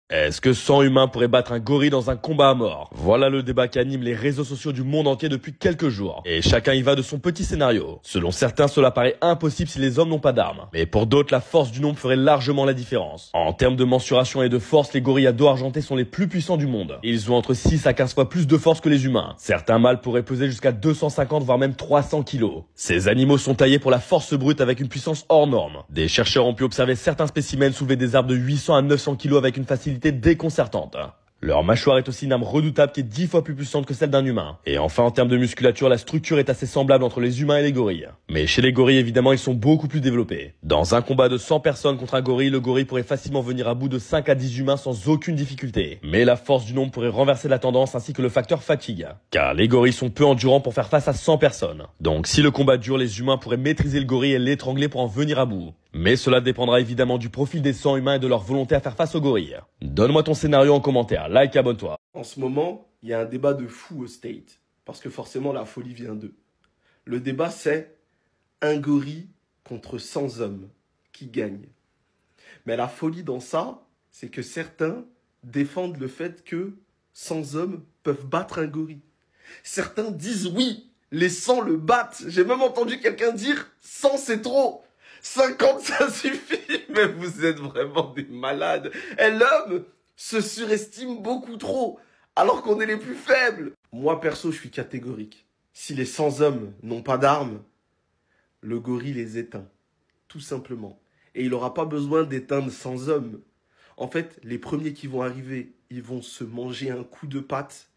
Est-ce que 100 humains pourraient battre un gorille dans un combat à mort? Voilà le débat qui anime les réseaux sociaux du monde entier depuis quelques jours. Et chacun y va de son petit scénario. Selon certains, cela paraît impossible si les hommes n'ont pas d'armes. Mais pour d'autres, la force du nombre ferait largement la différence. En termes de mensuration et de force, les gorilles à dos argentés sont les plus puissants du monde. Ils ont entre 6 à 15 fois plus de force que les humains. Certains mâles pourraient peser jusqu'à 250 voire même 300 kilos. Ces animaux sont taillés pour la force brute avec une puissance hors norme. Des chercheurs ont pu observer certains spécimens soulever des arbres de 800 à 900 kilos avec une facilité déconcertante. Leur mâchoire est aussi une arme redoutable qui est 10 fois plus puissante que celle d'un humain. Et enfin, en termes de musculature, la structure est assez semblable entre les humains et les gorilles. Mais chez les gorilles, évidemment, ils sont beaucoup plus développés. Dans un combat de 100 personnes contre un gorille, le gorille pourrait facilement venir à bout de 5 à 10 humains sans aucune difficulté. Mais la force du nombre pourrait renverser la tendance ainsi que le facteur fatigue. Car les gorilles sont peu endurants pour faire face à 100 personnes. Donc si le combat dure, les humains pourraient maîtriser le gorille et l'étrangler pour en venir à bout. Mais cela dépendra évidemment du profil des 100 humains et de leur volonté à faire face aux gorilles. Donne-moi ton scénario en commentaire, like et abonne-toi. En ce moment, il y a un débat de fou au State, parce que forcément la folie vient d'eux. Le débat c'est un gorille contre 100 hommes qui gagne. Mais la folie dans ça, c'est que certains défendent le fait que 100 hommes peuvent battre un gorille. Certains disent oui, les 100 le battent. J'ai même entendu quelqu'un dire 100 c'est trop. 50 ça suffit, mais vous êtes vraiment des malades. Et l'homme se surestime beaucoup trop, alors qu'on est les plus faibles. Moi perso, je suis catégorique. Si les 100 hommes n'ont pas d'armes, le gorille les éteint, tout simplement. Et il n'aura pas besoin d'éteindre 100 hommes. En fait, les premiers qui vont arriver, ils vont se manger un coup de patte.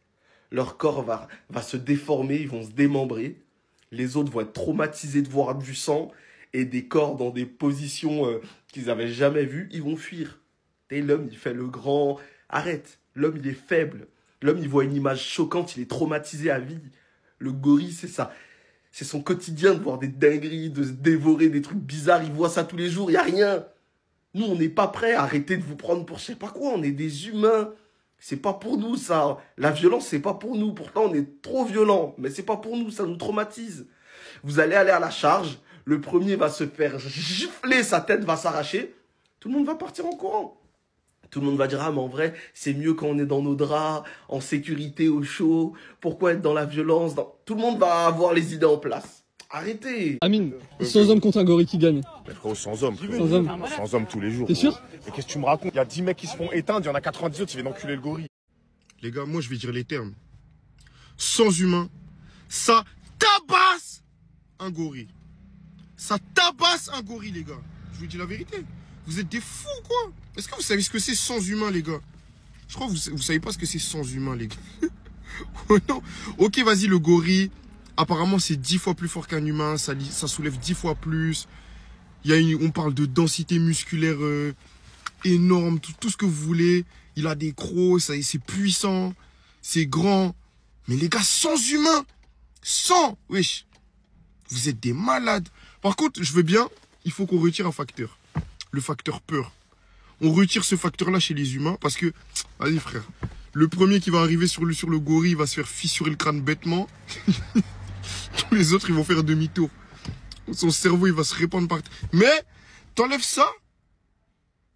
Leur corps va se déformer, ils vont se démembrer. Les autres vont être traumatisés de voir du sang et des corps dans des positions qu'ils n'avaient jamais vues, ils vont fuir. Et l'homme, il fait le grand... Arrête, l'homme, il est faible. L'homme, il voit une image choquante, il est traumatisé à vie. Le gorille, c'est ça. C'est son quotidien de voir des dingueries, de se dévorer des trucs bizarres. Il voit ça tous les jours, il n'y a rien. Nous, on n'est pas prêts à arrêter de vous prendre pour je sais pas quoi. On est des humains. C'est pas pour nous, ça. La violence, c'est pas pour nous. Pourtant, on est trop violents. Mais c'est pas pour nous, ça nous traumatise. Vous allez aller à la charge. Le premier va se faire gifler, sa tête va s'arracher. Tout le monde va partir en courant. Tout le monde va dire, ah mais en vrai, c'est mieux quand on est dans nos draps, en sécurité, au chaud. Pourquoi être dans la violence Tout le monde va avoir les idées en place. Arrêtez. Amine, 100 hommes contre un gorille qui gagne. Mais frérot, 100 hommes. 100 hommes. 100 hommes tous les jours. T'es sûr? Mais qu'est-ce que tu me racontes? Il y a 10 mecs qui se font éteindre, il y en a 90 autres qui viennent enculer le gorille. Les gars, moi je vais dire les termes. Sans humain, ça tabasse un gorille. Ça tabasse un gorille, les gars. Je vous dis la vérité. Vous êtes des fous, quoi. Est-ce que vous savez ce que c'est sans humain, les gars? Je crois que vous savez pas ce que c'est sans humain, les gars. Oh non. Ok, vas-y, le gorille. Apparemment, c'est 10 fois plus fort qu'un humain. Ça soulève 10 fois plus. On parle de densité musculaire énorme. Tout ce que vous voulez. Il a des crocs. C'est puissant. C'est grand. Mais les gars, sans humain. Sans. Wesh. Vous êtes des malades. Par contre, je veux bien, il faut qu'on retire un facteur. Le facteur peur. On retire ce facteur-là chez les humains parce que, vas-y frère, le premier qui va arriver sur le gorille va se faire fissurer le crâne bêtement. Tous les autres, ils vont faire demi-tour. Son cerveau, il va se répandre par terre. Mais, t'enlèves ça.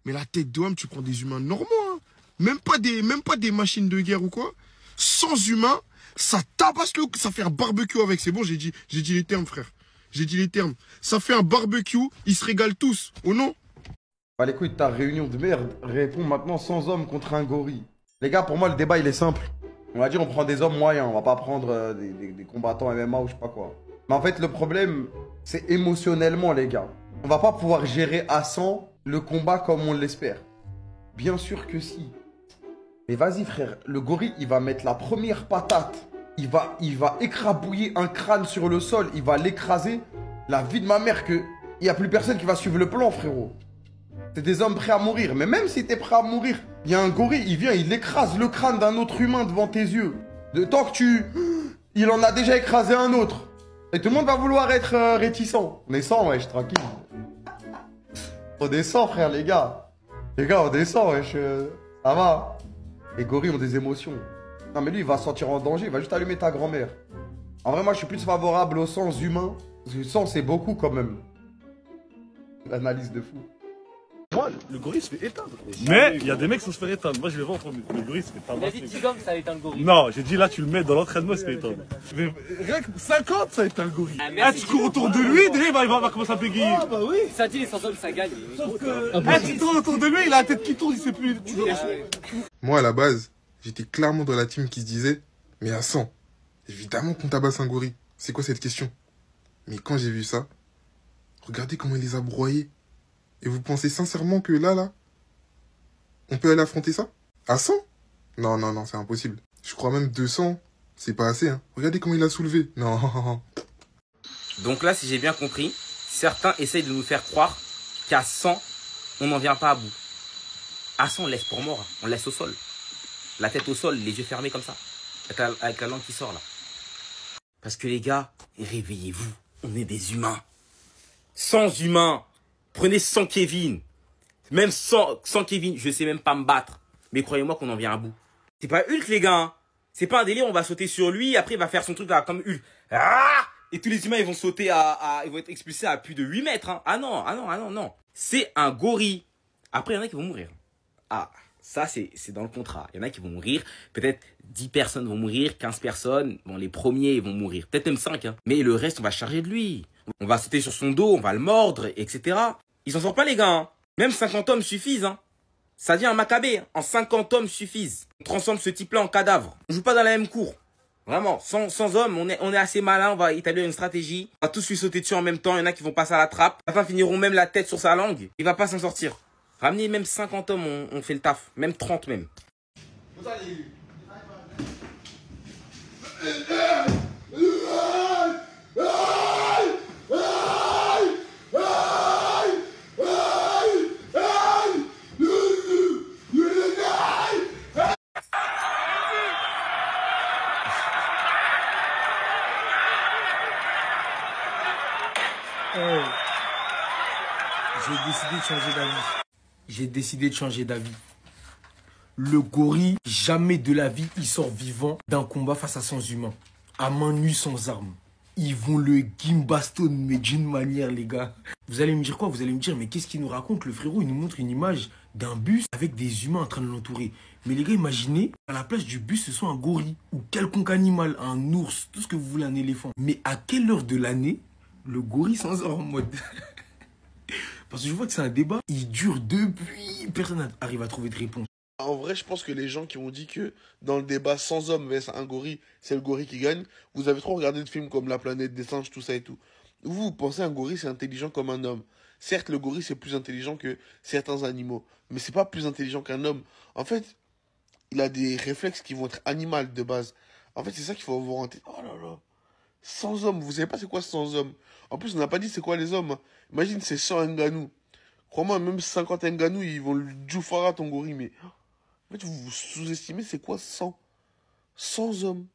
Mais la tête d'homme, tu prends des humains normaux. Hein. Même pas des machines de guerre ou quoi. Sans humains, ça tabasse ça fait un barbecue avec. C'est bon, j'ai dit les termes, frère. J'ai dit les termes. Ça fait un barbecue, ils se régalent tous. Oh non? Bah les couilles de ta réunion de merde, réponds maintenant 100 hommes contre un gorille. Les gars, pour moi, le débat, il est simple. On va dire, on prend des hommes moyens. On va pas prendre des combattants MMA ou je sais pas quoi. Mais en fait, le problème, c'est émotionnellement, les gars. On va pas pouvoir gérer à 100 le combat comme on l'espère. Bien sûr que si. Mais vas-y, frère. Le gorille, il va mettre la première patate. Il va écrabouiller un crâne sur le sol. Il va l'écraser. La vie de ma mère que... Il n'y a plus personne qui va suivre le plan, frérot. C'est des hommes prêts à mourir. Mais même si t'es prêt à mourir, il y a un gorille, il vient, il écrase le crâne d'un autre humain devant tes yeux. De tant que tu... Il en a déjà écrasé un autre. Et tout le monde va vouloir être réticent. On est 100, wesh, tranquille. On descend, frère, les gars. Les gars, on descend, wesh. Ça va. Les gorilles ont des émotions. Non, mais lui, il va se sentir en danger. Il va juste allumer ta grand-mère. En vrai, moi, je suis plus favorable au sens humain. Parce que le sang, c'est beaucoup, quand même. L'analyse de fou. Moi, le gorille se fait éteindre. Mais il y a des mecs qui vont se faire éteindre. Moi, je les vois entre le gorille se fait tabasser. Il a dit Tigom, ça éteint le gorille. Non, j'ai dit là, tu le mets dans l'entraînement, il se fait éteindre. Mais rien que 50, ça éteint le gorille. Tu cours autour de lui, déjà, il va commencer à bégayer. Ah bah oui. Ça dit les 100 hommes, ça gagne. Sauf que... Tu tournes autour de lui, il a la tête qui tourne, il sait plus. Moi, à la base, j'étais clairement dans la team qui se disait, mais à 100, évidemment qu'on tabasse un gorille. C'est quoi cette question? Mais quand j'ai vu ça, regardez comment il les a broyés. Et vous pensez sincèrement que là, on peut aller affronter ça? À 100? Non, non, non, c'est impossible. Je crois même 200, c'est pas assez, hein. Regardez comment il a soulevé. Non. Donc là, si j'ai bien compris, certains essayent de nous faire croire qu'à 100, on n'en vient pas à bout. À 100, on laisse pour mort, on laisse au sol. La tête au sol, les yeux fermés comme ça. Avec la langue qui sort là. Parce que les gars, réveillez-vous, on est des humains. 100 humains. Prenez 100 Kevin. Même 100 Kevin, je sais même pas me battre. Mais croyez-moi qu'on en vient à bout. C'est pas Hulk les gars. Hein. C'est pas un délire, on va sauter sur lui, après il va faire son truc là comme Hulk. Ah, et tous les humains ils vont sauter ils vont être expulsés à plus de 8 mètres. Hein. Ah non. C'est un gorille. Après il y en a qui vont mourir. Ah, ça c'est dans le contrat. Il y en a qui vont mourir. Peut-être 10 personnes vont mourir, 15 personnes. Bon, les premiers vont mourir. Peut-être même 5. Hein. Mais le reste, on va charger de lui. On va sauter sur son dos, on va le mordre, etc. Ils s'en sortent pas les gars. Hein. Même 50 hommes suffisent. Hein. Ça devient un Maccabée. Hein. En 50 hommes suffisent. On transforme ce type-là en cadavre. On joue pas dans la même cour. Vraiment, sans hommes, on est assez malin. On va établir une stratégie. On va tous lui sauter dessus en même temps. Il y en a qui vont passer à la trappe. À la fin, finiront même la tête sur sa langue. Il va pas s'en sortir. Ramenez même 50 hommes, on fait le taf. Même 30 même. J'ai décidé de changer d'avis. Le gorille, jamais de la vie, il sort vivant d'un combat face à 100 humains. À main nue, sans armes. Ils vont le gimbaston, mais d'une manière, les gars. Vous allez me dire quoi? Vous allez me dire, mais qu'est-ce qu'il nous raconte? Le frérot, il nous montre une image d'un bus avec des humains en train de l'entourer. Mais les gars, imaginez, à la place du bus, ce soit un gorille ou quelconque animal, un ours, tout ce que vous voulez, un éléphant. Mais à quelle heure de l'année, le gorille s'en sort en mode... Parce que je vois que c'est un débat, il dure depuis, personne n'arrive à trouver de réponse. En vrai, je pense que les gens qui ont dit que dans le débat 100 hommes vs un gorille, c'est le gorille qui gagne, vous avez trop regardé de films comme La planète des singes, tout ça et tout. Vous pensez un gorille, c'est intelligent comme un homme. Certes, le gorille, c'est plus intelligent que certains animaux, mais c'est pas plus intelligent qu'un homme. En fait, il a des réflexes qui vont être animaux de base. En fait, c'est ça qu'il faut avoir en tête. Oh là là, 100 hommes, vous savez pas c'est quoi 100 hommes? En plus, on n'a pas dit c'est quoi les hommes. Hein. Imagine, c'est 100 Ngannou. Crois-moi, même 50 Ngannou, ils vont le djoufara ton gorille, mais... En fait, vous sous-estimez c'est quoi 100 hommes.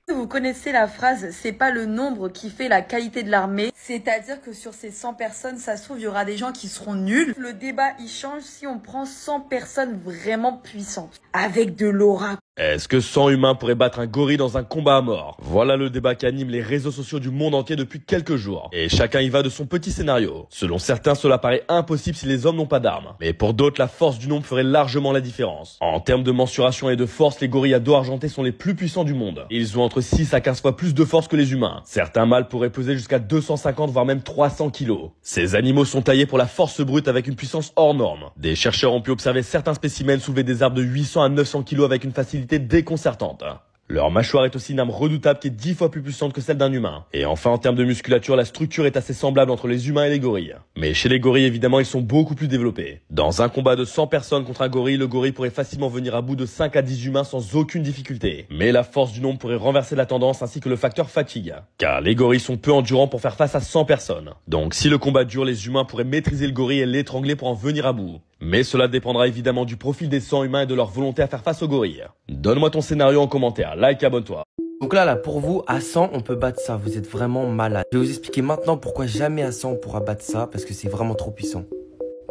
Vous connaissez la phrase « c'est pas le nombre qui fait la qualité de l'armée ». C'est-à-dire que sur ces 100 personnes, ça se trouve, il y aura des gens qui seront nuls. Le débat, il change si on prend 100 personnes vraiment puissantes, avec de l'aura. Est-ce que 100 humains pourraient battre un gorille dans un combat à mort? Voilà le débat qui anime les réseaux sociaux du monde entier depuis quelques jours. Et chacun y va de son petit scénario. Selon certains, cela paraît impossible si les hommes n'ont pas d'armes. Mais pour d'autres, la force du nombre ferait largement la différence. En termes de mensuration et de force, les gorilles à dos argenté sont les plus puissants du monde. Ils ont entre 6 à 15 fois plus de force que les humains. Certains mâles pourraient peser jusqu'à 250 voire même 300 kilos. Ces animaux sont taillés pour la force brute avec une puissance hors norme. Des chercheurs ont pu observer certains spécimens soulever des arbres de 800 à 900 kilos avec une facilité déconcertante. Leur mâchoire est aussi une arme redoutable qui est 10 fois plus puissante que celle d'un humain. Et enfin, en termes de musculature, la structure est assez semblable entre les humains et les gorilles. Mais chez les gorilles, évidemment, ils sont beaucoup plus développés. Dans un combat de 100 personnes contre un gorille, le gorille pourrait facilement venir à bout de 5 à 10 humains sans aucune difficulté. Mais la force du nombre pourrait renverser la tendance ainsi que le facteur fatigue. Car les gorilles sont peu endurants pour faire face à 100 personnes. Donc si le combat dure, les humains pourraient maîtriser le gorille et l'étrangler pour en venir à bout. Mais cela dépendra évidemment du profil des 100 humains et de leur volonté à faire face au gorille. Donne-moi ton scénario en commentaire, like et abonne-toi. Donc là, pour vous, à 100, on peut battre ça. Vous êtes vraiment malade. Je vais vous expliquer maintenant pourquoi jamais à 100 on pourra battre ça, parce que c'est vraiment trop puissant.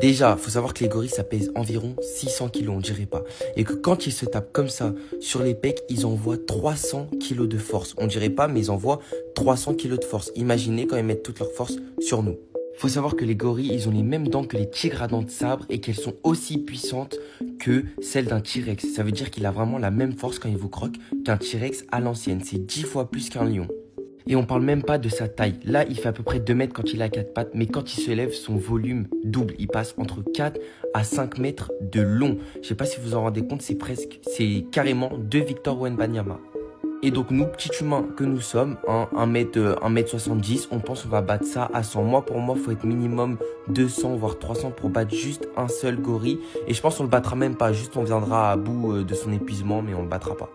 Déjà, faut savoir que les gorilles, ça pèse environ 600 kilos, on dirait pas. Et que quand ils se tapent comme ça sur les pecs, ils envoient 300 kilos de force. On dirait pas, mais ils envoient 300 kilos de force. Imaginez quand ils mettent toute leur force sur nous. Faut savoir que les gorilles, ils ont les mêmes dents que les tigres à dents de sabre et qu'elles sont aussi puissantes que celles d'un T-Rex. Ça veut dire qu'il a vraiment la même force quand il vous croque qu'un T-Rex à l'ancienne. C'est 10 fois plus qu'un lion. Et on parle même pas de sa taille. Là, il fait à peu près 2 mètres quand il a 4 pattes, mais quand il se lève, son volume double. Il passe entre 4 à 5 mètres de long. Je sais pas si vous en rendez compte, c'est carrément 2 Victor Wembanyama. Et donc nous, petits humains que nous sommes, 1m70, on pense qu'on va battre ça à 100. Pour moi, faut être minimum 200 voire 300 pour battre juste un seul gorille. Et je pense qu'on le battra même pas, juste on viendra à bout de son épuisement, mais on le battra pas.